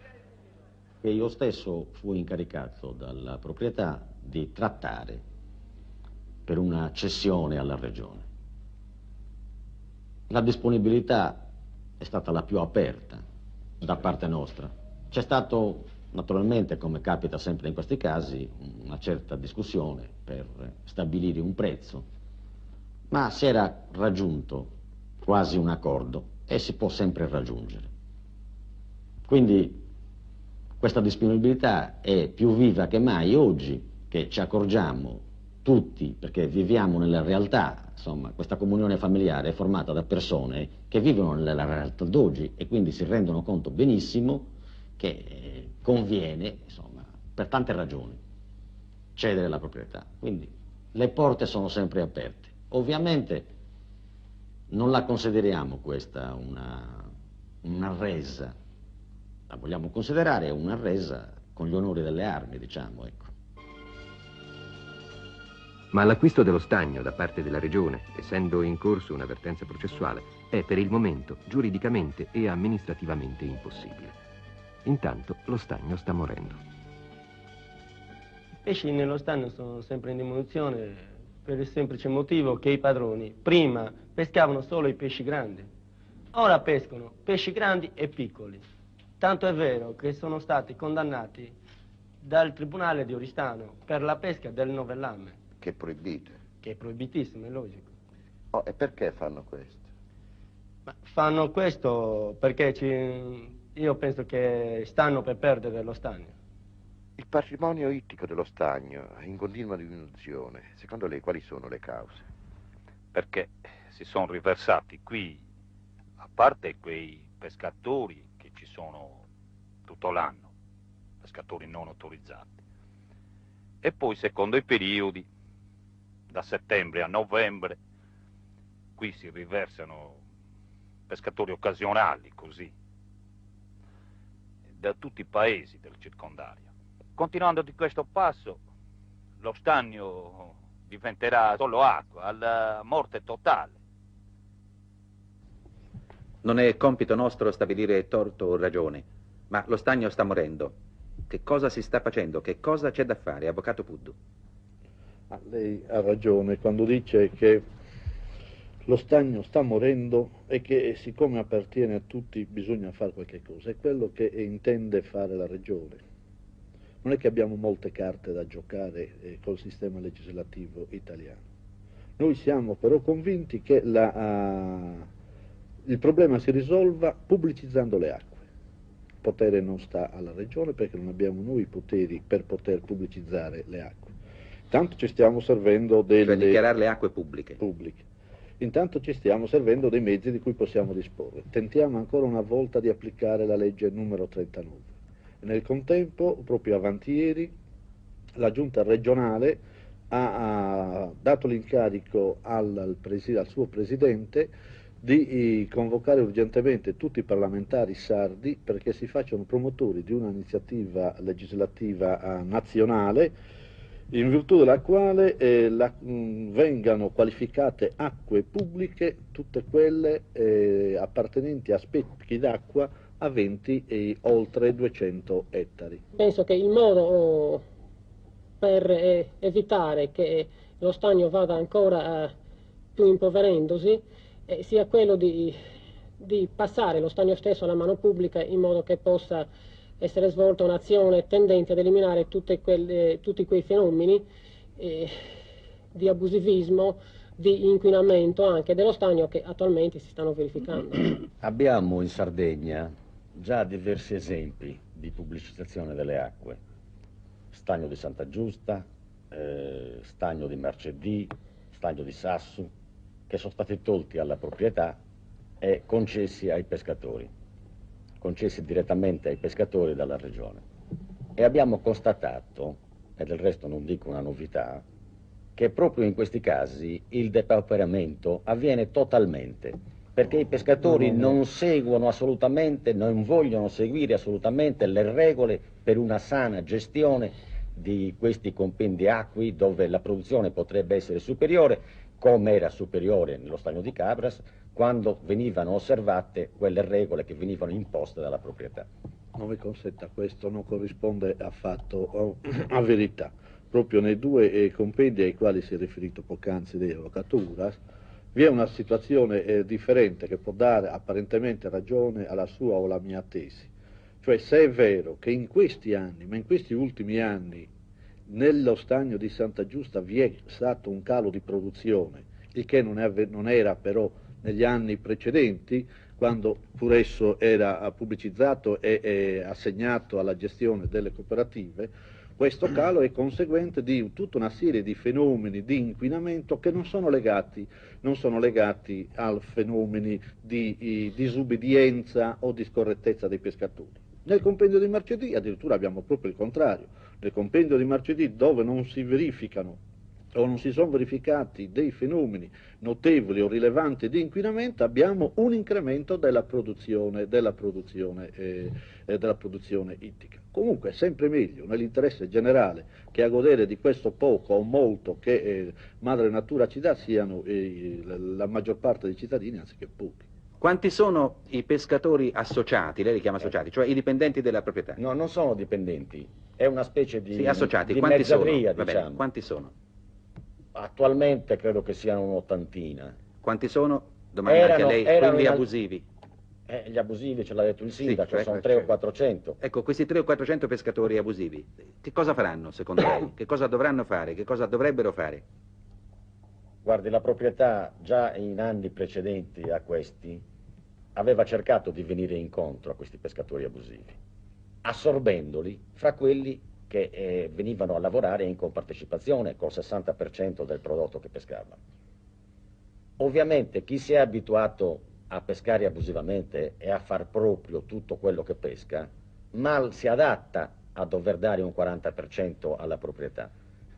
E io stesso fui incaricato dalla proprietà di trattare per una cessione alla regione. La disponibilità è stata la più aperta da parte nostra. C'è stato, naturalmente, come capita sempre in questi casi, una certa discussione per stabilire un prezzo, ma si era raggiunto quasi un accordo e si può sempre raggiungere. Quindi questa disponibilità è più viva che mai oggi, che ci accorgiamo tutti, perché viviamo nella realtà, insomma, questa comunione familiare è formata da persone che vivono nella realtà d'oggi e quindi si rendono conto benissimo che conviene, insomma, per tante ragioni, cedere la proprietà. Quindi le porte sono sempre aperte. Ovviamente non la consideriamo questa una resa, la vogliamo considerare una resa con gli onori delle armi, diciamo, ecco. Ma l'acquisto dello stagno da parte della regione, essendo in corso un'avvertenza processuale, è per il momento giuridicamente e amministrativamente impossibile. Intanto lo stagno sta morendo. I pesci nello stagno sono sempre in diminuzione per il semplice motivo che i padroni prima pescavano solo i pesci grandi, ora pescano pesci grandi e piccoli. Tanto è vero che sono stati condannati dal Tribunale di Oristano per la pesca del novellame. Che è proibito. Che è proibitissimo, è logico. Oh, e perché fanno questo? Ma fanno questo perché io penso che stanno per perdere lo stagno. Il patrimonio ittico dello stagno è in continua diminuzione. Secondo lei quali sono le cause? Perché si sono riversati qui, a parte quei pescatori che ci sono tutto l'anno, pescatori non autorizzati, e poi secondo i periodi, da settembre a novembre, qui si riversano pescatori occasionali, così, da tutti i paesi del circondario. Continuando di questo passo, lo stagno diventerà solo acqua, alla morte totale. Non è compito nostro stabilire torto o ragione, ma lo stagno sta morendo. Che cosa si sta facendo? Che cosa c'è da fare, avvocato Puddu? Lei ha ragione quando dice che lo stagno sta morendo e che siccome appartiene a tutti bisogna fare qualche cosa. È quello che intende fare la regione. Non è che abbiamo molte carte da giocare col sistema legislativo italiano. Noi siamo però convinti che il problema si risolva pubblicizzando le acque. Il potere non sta alla regione perché non abbiamo noi i poteri per poter pubblicizzare le acque. Intanto ci stiamo servendo delle... Cioè dichiarare le acque pubbliche. Intanto ci stiamo servendo dei mezzi di cui possiamo disporre. Tentiamo ancora una volta di applicare la legge numero 39. Nel contempo, proprio avanti ieri, la giunta regionale ha dato l'incarico al suo presidente di convocare urgentemente tutti i parlamentari sardi perché si facciano promotori di un'iniziativa legislativa nazionale in virtù della quale vengano qualificate acque pubbliche tutte quelle appartenenti a specchi d'acqua aventi oltre 200 ettari. Penso che il modo per evitare che lo stagno vada ancora più impoverendosi sia quello di passare lo stagno stesso alla mano pubblica in modo che possa essere svolta un'azione tendente ad eliminare tutti quei fenomeni di abusivismo, di inquinamento anche dello stagno che attualmente si stanno verificando. Abbiamo in Sardegna già diversi esempi di pubblicizzazione delle acque. Stagno di Santa Giusta, stagno di Marcedì, stagno di Sassu, che sono stati tolti alla proprietà e concessi ai pescatori, concessi direttamente ai pescatori dalla regione. E abbiamo constatato, e del resto non dico una novità, che proprio in questi casi il depauperamento avviene totalmente, perché i pescatori non seguono assolutamente, non vogliono seguire assolutamente le regole per una sana gestione di questi compendi acqui dove la produzione potrebbe essere superiore, come era superiore nello stagno di Cabras, quando venivano osservate quelle regole che venivano imposte dalla proprietà. Non mi consenta, questo non corrisponde affatto a verità. Proprio nei due compendi ai quali si è riferito poc'anzi dei avvocaturas, vi è una situazione differente che può dare apparentemente ragione alla sua o alla mia tesi. Cioè, se è vero che in questi anni, ma in questi ultimi anni, nello stagno di Santa Giusta vi è stato un calo di produzione, il che non era però negli anni precedenti, quando pur esso era pubblicizzato e assegnato alla gestione delle cooperative, questo calo è conseguente di tutta una serie di fenomeni di inquinamento che non sono legati a fenomeni di disubbidienza o di scorrettezza dei pescatori. Nel compendio di Marcedì addirittura abbiamo proprio il contrario. Nel compendio di Marcedì, dove non si verificano o non si sono verificati dei fenomeni notevoli o rilevanti di inquinamento, abbiamo un incremento della produzione ittica. Comunque è sempre meglio, nell'interesse generale, che a godere di questo poco o molto che Madre Natura ci dà siano la maggior parte dei cittadini anziché pochi. Quanti sono i pescatori associati, lei li chiama associati, cioè i dipendenti della proprietà? No, non sono dipendenti, è una specie di, sì, associati. Di quanti mezzadria, sono? diciamo. Bene, quanti sono? Attualmente credo che siano un'ottantina. Quanti sono? Domanda anche a lei, quelli abusivi. Gli abusivi, ce l'ha detto il sindaco, sì, sono 300 o 400. Ecco, questi 300 o 400 pescatori abusivi, che cosa faranno secondo lei? Che cosa dovranno fare? Che cosa dovrebbero fare? Guardi, la proprietà già in anni precedenti a questi aveva cercato di venire incontro a questi pescatori abusivi, assorbendoli fra quelli che venivano a lavorare in compartecipazione col 60% del prodotto che pescavano. Ovviamente chi si è abituato a pescare abusivamente e a far proprio tutto quello che pesca, mal si adatta a dover dare un 40% alla proprietà.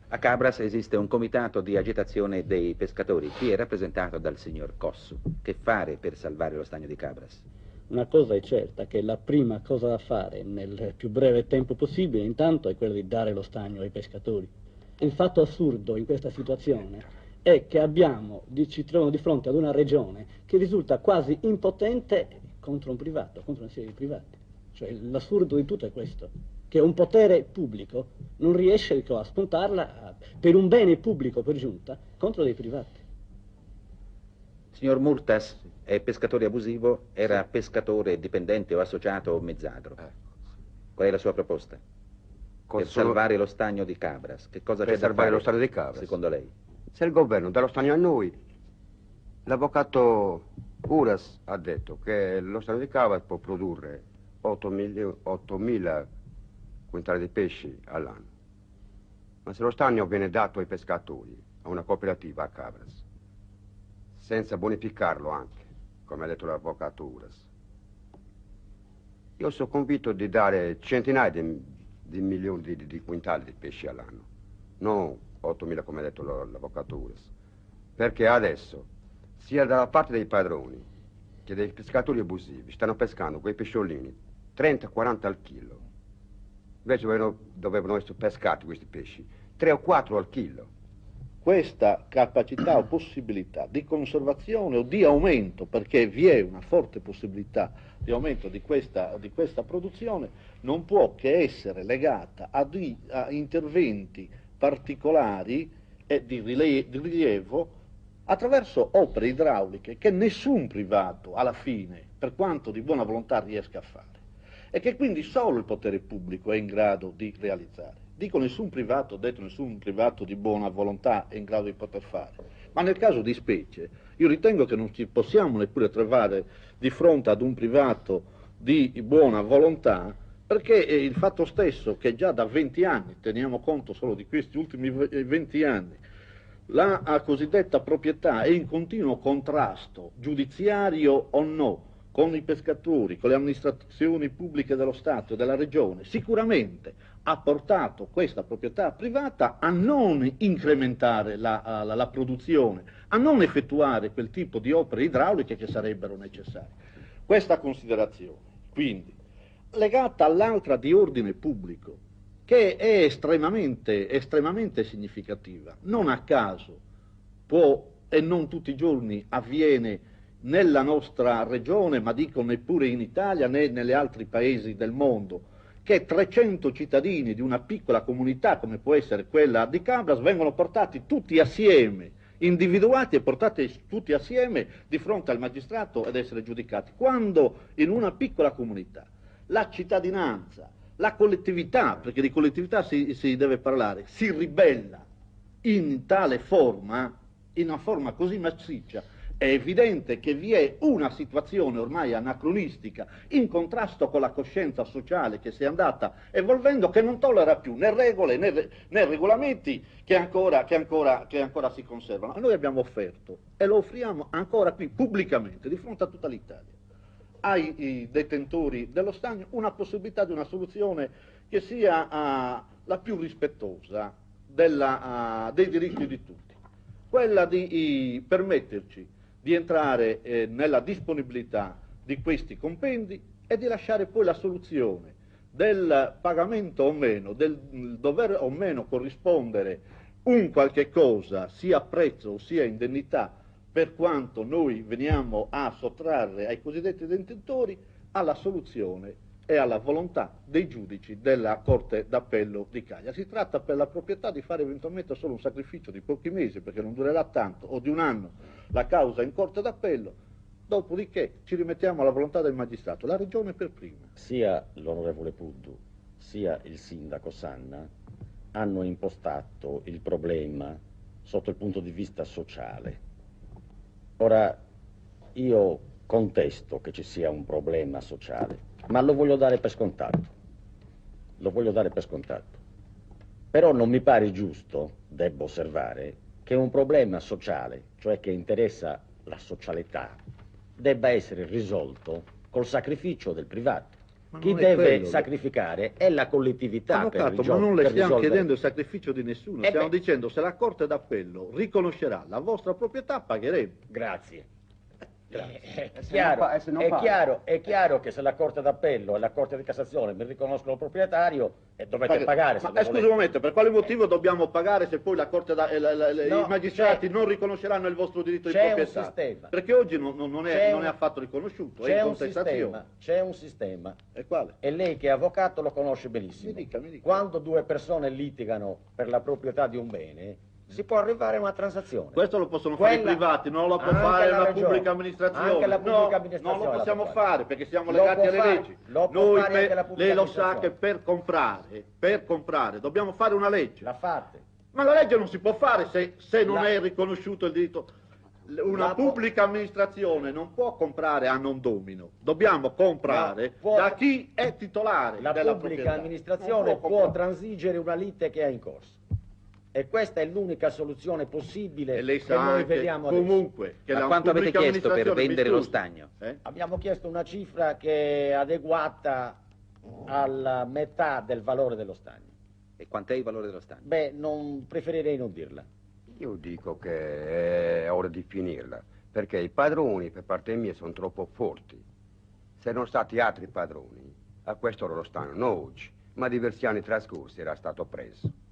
A Cabras esiste un comitato di agitazione dei pescatori, qui è rappresentato dal signor Cossu. Che fare per salvare lo stagno di Cabras? Una cosa è certa, che la prima cosa da fare nel più breve tempo possibile intanto è quella di dare lo stagno ai pescatori. Il fatto assurdo in questa situazione è che ci troviamo di fronte ad una regione che risulta quasi impotente contro un privato, contro una serie di privati. Cioè l'assurdo di tutto è questo, che un potere pubblico non riesce a spuntarla per un bene pubblico per giunta contro dei privati. Signor Murtas è pescatore abusivo, era pescatore dipendente o associato o mezzadro. Qual è la sua proposta? Per salvare lo stagno di Cabras, che cosa c'è da fare? Per salvare lo stagno di Cabras? Secondo lei? Se il governo dà lo stagno a noi, l'avvocato Uras ha detto che lo stagno di Cabras può produrre 8.000 quintali di pesci all'anno. Ma se lo stagno viene dato ai pescatori, a una cooperativa a Cabras, senza bonificarlo anche, come ha detto l'avvocato Uras, io sono convinto di dare centinaia di milioni di quintali di pesci all'anno, non 8.000 come ha detto l'avvocato Uras, perché adesso, sia dalla parte dei padroni che dei pescatori abusivi, stanno pescando quei pesciolini 30-40 al chilo. Invece dovevano essere pescati questi pesci 3 o 4 al chilo. Questa capacità o possibilità di conservazione o di aumento, perché vi è una forte possibilità di aumento di questa produzione, non può che essere legata a interventi particolari e di rilievo attraverso opere idrauliche che nessun privato alla fine, per quanto di buona volontà, riesca a fare, e che quindi solo il potere pubblico è in grado di realizzare. Dico nessun privato, ho detto nessun privato di buona volontà è in grado di poter fare, ma nel caso di specie io ritengo che non ci possiamo neppure trovare di fronte ad un privato di buona volontà, perché il fatto stesso che già da 20 anni, teniamo conto solo di questi ultimi 20 anni, la cosiddetta proprietà è in continuo contrasto, giudiziario o no, con i pescatori, con le amministrazioni pubbliche dello Stato e della Regione, sicuramente ha portato questa proprietà privata a non incrementare la produzione, a non effettuare quel tipo di opere idrauliche che sarebbero necessarie. Questa considerazione, quindi, legata all'altra di ordine pubblico, che è estremamente significativa, non a caso può, e non tutti i giorni avviene nella nostra regione, ma dico neppure in Italia né negli altri paesi del mondo, che 300 cittadini di una piccola comunità come può essere quella di Cabras vengono portati tutti assieme, individuati e portati tutti assieme di fronte al magistrato ed essere giudicati. Quando in una piccola comunità la cittadinanza, la collettività, perché di collettività si deve parlare, si ribella in tale forma, in una forma così massiccia, è evidente che vi è una situazione ormai anacronistica, in contrasto con la coscienza sociale che si è andata evolvendo, che non tollera più né regole né regolamenti che ancora si conservano. Noi abbiamo offerto, e lo offriamo ancora qui pubblicamente, di fronte a tutta l'Italia, ai detentori dello stagno, una possibilità di una soluzione che sia la più rispettosa dei diritti di tutti, quella di permetterci di entrare nella disponibilità di questi compendi e di lasciare poi la soluzione del pagamento o meno, del dover o meno corrispondere un qualche cosa, sia prezzo o sia indennità, per quanto noi veniamo a sottrarre ai cosiddetti detentori, alla soluzione e alla volontà dei giudici della Corte d'Appello di Cagliari. Si tratta per la proprietà di fare eventualmente solo un sacrificio di pochi mesi, perché non durerà tanto, o di un anno la causa in Corte d'Appello, dopodiché ci rimettiamo alla volontà del magistrato, la Regione per prima. Sia l'onorevole Puddu sia il sindaco Sanna hanno impostato il problema sotto il punto di vista sociale. Ora, io contesto che ci sia un problema sociale, ma lo voglio dare per scontato. Lo voglio dare per scontato. Però non mi pare giusto, debbo osservare, che un problema sociale, cioè che interessa la socialità, debba essere risolto col sacrificio del privato. Chi deve sacrificare è la collettività. Avvocato, ma non le stiamo chiedendo il sacrificio di nessuno, stiamo dicendo se la Corte d'Appello riconoscerà la vostra proprietà, pagheremo. Grazie. È chiaro che se la Corte d'Appello e la Corte di Cassazione mi riconoscono il proprietario dovete pagare. Ma scusi un momento, per quale motivo dobbiamo pagare se poi la Corte i magistrati non riconosceranno il vostro diritto di proprietà? Un sistema. Perché oggi non è affatto riconosciuto, è in contestazione. C'è un sistema. E quale? E lei che è avvocato lo conosce benissimo. Mi dica. Quando due persone litigano per la proprietà di un bene, si può arrivare a una transazione. Questo lo possono fare i privati, non lo può fare la pubblica amministrazione. Anche la pubblica amministrazione non lo possiamo fare perché siamo legati alle leggi. Lei lo sa che per comprare dobbiamo fare una legge. La fate. Ma la legge non si può fare se non è riconosciuto il diritto. Una pubblica amministrazione non può comprare a non domino, dobbiamo comprare da chi è titolare della proprietà. La pubblica amministrazione può transigere una lite che è in corso. E questa è l'unica soluzione possibile E lei che sa noi anche, vediamo adesso. comunque, che Ma la quanto avete pubblica chiesto per amministrazione vendere mi lo scusi. stagno? Abbiamo chiesto una cifra che è adeguata alla metà del valore dello stagno. E quant'è il valore dello stagno? Beh, preferirei non dirla. Io dico che è ora di finirla, perché i padroni per parte mia sono troppo forti. Se erano stati altri padroni, a questo loro stagno, non oggi, ma diversi anni trascorsi era stato preso.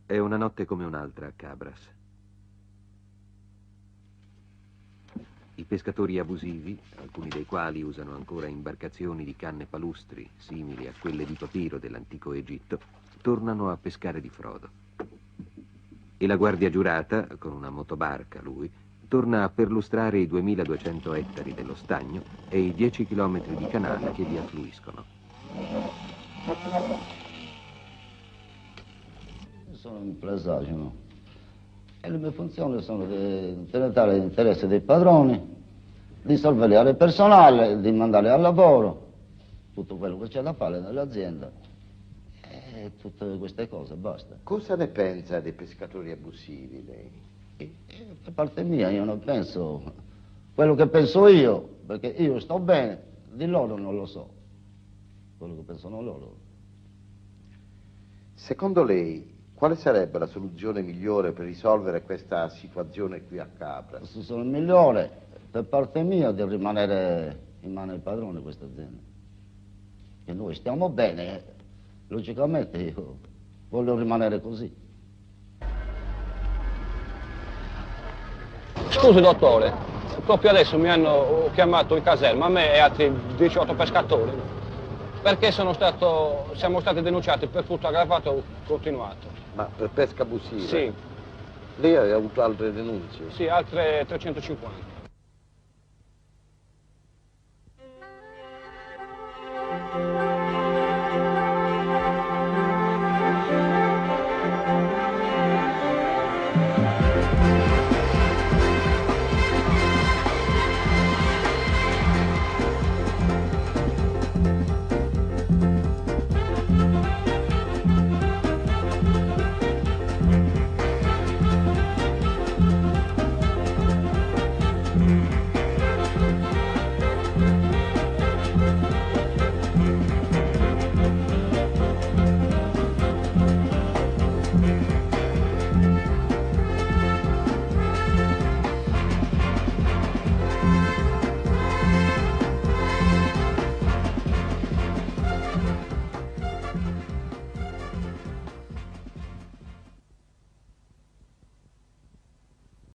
È una notte come un'altra a Cabras. I pescatori abusivi, alcuni dei quali usano ancora imbarcazioni di canne palustri simili a quelle di papiro dell'antico Egitto, tornano a pescare di frodo. E la guardia giurata, con una motobarca lui, torna a perlustrare i 2200 ettari dello stagno e i 10 chilometri di canale che vi affluiscono. Sono un impresario, no? E le mie funzioni sono di tenere l'interesse dei padroni, di sorvegliare il personale, di mandare al lavoro, tutto quello che c'è da fare nell'azienda e tutte queste cose, basta. Cosa ne pensa dei pescatori abusivi lei? Per parte mia io non penso quello che penso io, perché io sto bene, di loro non lo so, quello che pensano loro. Secondo lei, quale sarebbe la soluzione migliore per risolvere questa situazione qui a Cabras? La soluzione migliore per parte mia è di rimanere in mano ai padroni questa azienda. Che noi stiamo bene, logicamente io voglio rimanere così. Scusi dottore, proprio adesso mi hanno chiamato in caserma, a me e altri 18 pescatori, perché siamo stati denunciati per furto aggravato continuato. Ma per pesca abusiva? Sì. Lei ha avuto altre denunce? Sì, altre 350.